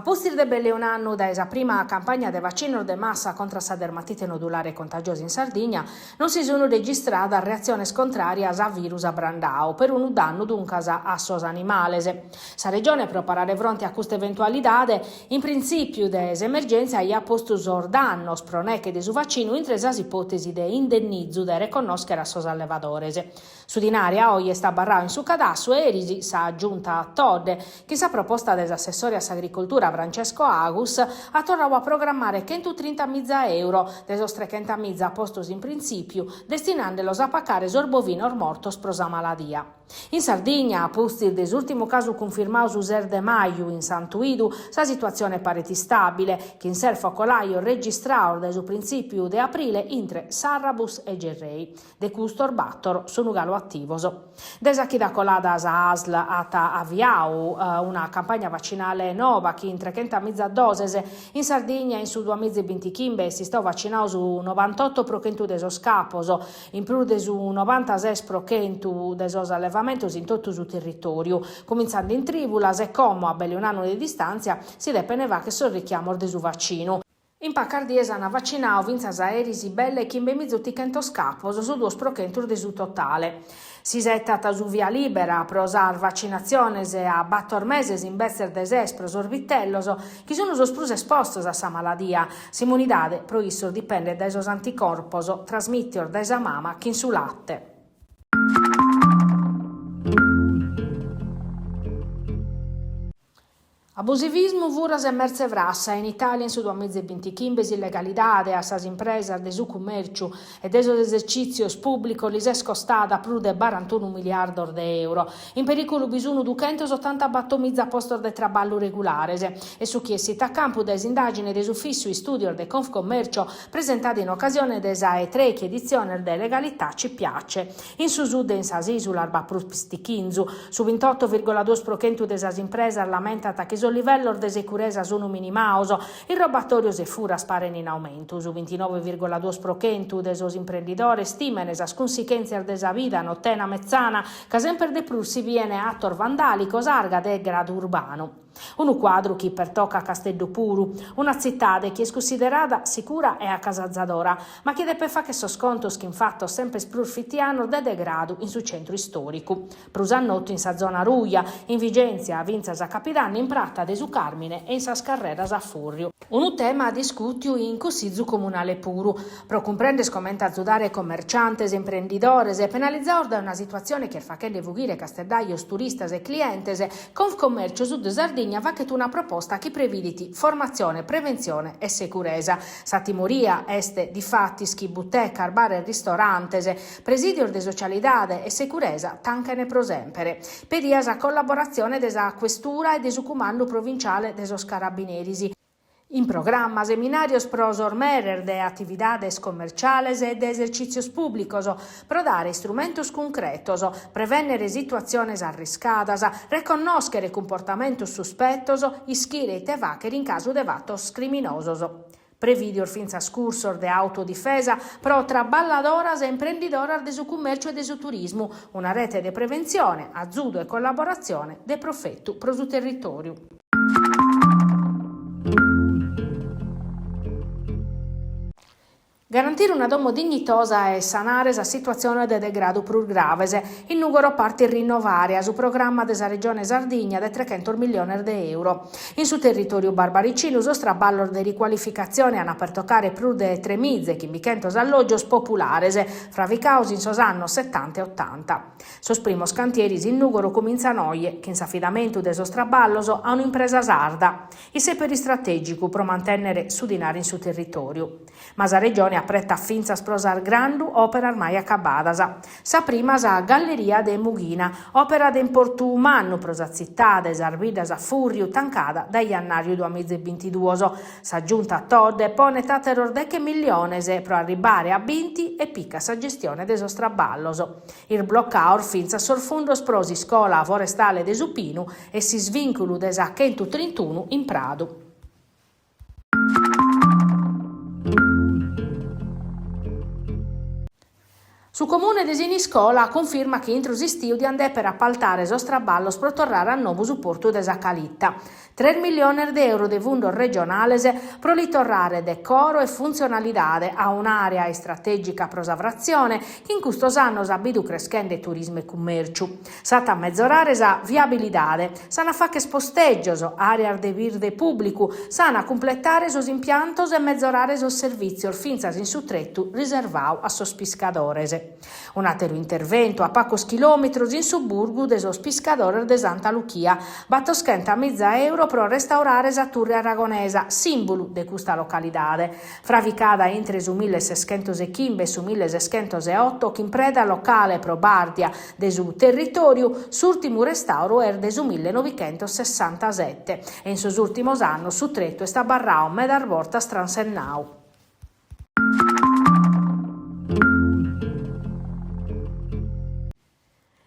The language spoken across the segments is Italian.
postir de belle un anno da esa prima campagna de vaccino de massa contro sa dermatite nodulare contagiosa in Sardegna, non si sono registrate reazioni contrarie a virus a Brandao per un danno duncas a sos animales. Sa regione per parare fronte a questa eventualità, in principio des emergenza ha posto sor dannos proneche de su vaccino in tre ipotesi de indennizzo da riconoscere a sos allevadores. Su dinaria oggi sta barrao in su cadasso e erisi sa giunta a Todde, che sa proposta des assessori a agricoltura Francesco Agus ha tornato a programmare 130.000 euro dei nostri 30.000 postos in principio, destinandolos a pacare sorbovino mortos prosa maladia. In Sardegna, a posti dell'ultimo caso confermato su Ser de Maio in Santuidu, sa situazione pareti stabile, che in ser focolaio registrato dal principio di aprile intre Sarrabus e Gerrei, de custor battor sono galo attivoso. Desa chi da colada sa ASL ata avviau una campagna vaccinale nova che in 300.000 doses in Sardegna in su 2025 si sta vaccinando su 98% de sos caposo, in più de su 96% de sos allevamentos in tutto su territorio, cominciando in tribulas e come a belli un anno di distanza si depeneva che sul richiamo de su vaccino. In Paccardiesa hanno vaccinato vinzas aerisi belle che in bemizzuti cento scapos su 2% de su totale. Si setta su via libera pro usar vaccinazione a 4 mesi in besser des pro sorbitellos che sono sosprusi espostos a sa maladia. Simonidade pro isso dipende dai sos anticorpos trasmittior da esa mama che in su latte. Abusivismo vuras emerse vrassa in Italia in su 2025 illegalidade a sas impresas de su commercio e de sos esercizios pubblico lis es costada più de 41 miliardi de euro. In pericolo bisogno 280 postos de traballo regulares e su chi è sita a campo des indagini des ufficio studio de Confcommercio presentati in occasione desa E3 edizione de legalità ci piace. In su sud in sas isulas Baprustichinzu su 28,2% de sas impresas lamentata che il livello di sicurezza sono minimato, il robatorio se furas paren in aumento, su 29,2% dei suoi imprenditori stimano le conseguenze della vita nottena mezzana, che sempre di più si viene attor vandalico, sarga del grado urbano. Un quadro che pertocca a Casteldopuru, una città che è considerata sicura e accasazadora, ma che deve fare che scontos che infatti sempre più fittiano de degrado in suo centro storico. Prusannotto in sa zona Ruia, in Vigenzia, Vinzas a Capitanno, in Pratta de su Carmine e in sa Scarreras a Furrio. Un tema a discutio in Consiglio Comunale Puru, pro comprende scomenta zudare commerciantes, imprenditores e penalizzare da una situazione che fa che devugire casteldaios, turistas e clientes, Confcommercio Sud Sardegna va che tu una proposta che previditi formazione, prevenzione e sicurezza. Sa timoria este di fatti schibutteca, bar e ristorantes, presidio de socialidade e sicurezza tancane prosempere. Pedias a collaborazione desa questura e desu comando provinciale desos carabinerisi. In programma seminarios pro sormerer de actividades comerciales e de esercicios públicos, pro dare instrumentos concretos, prevenere situaciones arriscadas, reconoscere comportamentos suspettos, ischire te vacher in caso de vatos criminosos. Previdior finza scursor de autodifesa pro tra balladoras e imprendidoras de su commercio e de su turismo, una rete de prevenzione, azzudo e collaborazione de profetto pro su territorio. Garantire una domo dignitosa e sanare la situazione de degrado più grave. Il numero parte rinnovare a su programma della regione Sardegna de 300 milioni di euro. In su territorio barbaricino su straballo de riqualificazione hanno per toccare più de 3 mizze che bichentos alloggios populares, fra vi causi in sos anni 70 e 80. Sos primos cantieri in numero comincia noie, che in affidamento de sos straballos a un'impresa sarda. I seperi strategico pro mantenere su dinari in su territorio. Ma la regione appretta finza sprosar grandu opera ormai accabadas. Sa prima sa Galleria de Mughina, opera de importu umano prosa cittade, sarbidas a Furriu, tancada da jannario 2022. Sa giunta a Todde pone tateror deche miliones pro arribare a binti e picca sa gestione de sostraballos. Il bloccaor finza sorfundos prosi scola forestale de Supinu e si svinculu de sa 131 in Prado. Su Su comune de Siniscola conferma che intrusi stiu di andare per appaltare sostraballo per tornare a nuovo su porto de Zacalitta. 3 milioni di euro de fondo regionale pro ritornare decoro e funzionalità a un'area strategica prosavrazione che in questo anno abidu crescendo turismo e commercio. Sata mezzorare sa viabilità, sana fa che sposteggio, area de virde pubblico, sana completare sos impiantos e mezzorare sos servizi finzas in sutrettu riservau a sos piscadores. Un altro intervento a pacos chilometros in suburgu de sos piscadores de Santa Lucia, battoschenta €1.000 pro restaurare sa Turre Aragonesa, simbolo de questa località. Fravicada entre su 1615 e su 1608, che in preda locale pro Bardia de su territorio, s'ultimo restauro er de su 1967 e in sos ultimos annos su tretto è sta barrao medar vortas transennau.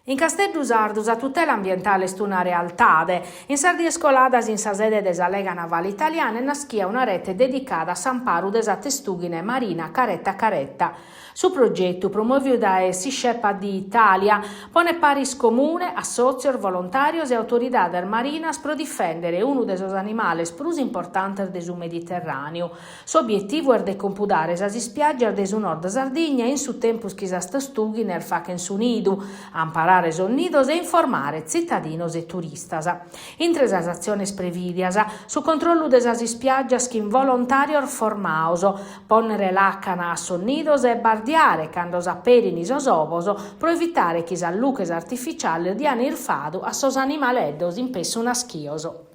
In Casteldusardo la tutela ambientale è una realtà. In Sardia Scoladas, in sa sede della Lega Navale Italiana, naschia una rete dedicata a s'amparo della testughine marina caretta. Su progetto promoviuto da SISCEPA di Italia pone paris comune, associor, volontarios e autorità marinas pro difendere uno dei suoi animali più importanti del Mediterraneo. S'obiettivo è di computare sa spiaggia del nord Sardegna in su tempus che sa testughine er facen su nido, amparare son nidos e informare cittadinos e turistas. Intre sas aziones previdias, su controllo de sas spiaggias che involontario formaoso, ponere l'acana a son nidos e bardiare quando s'apperin sos ovos, pro evitare che sa luches artificiali diano il fado a sos animaleddos in pesso naschioso.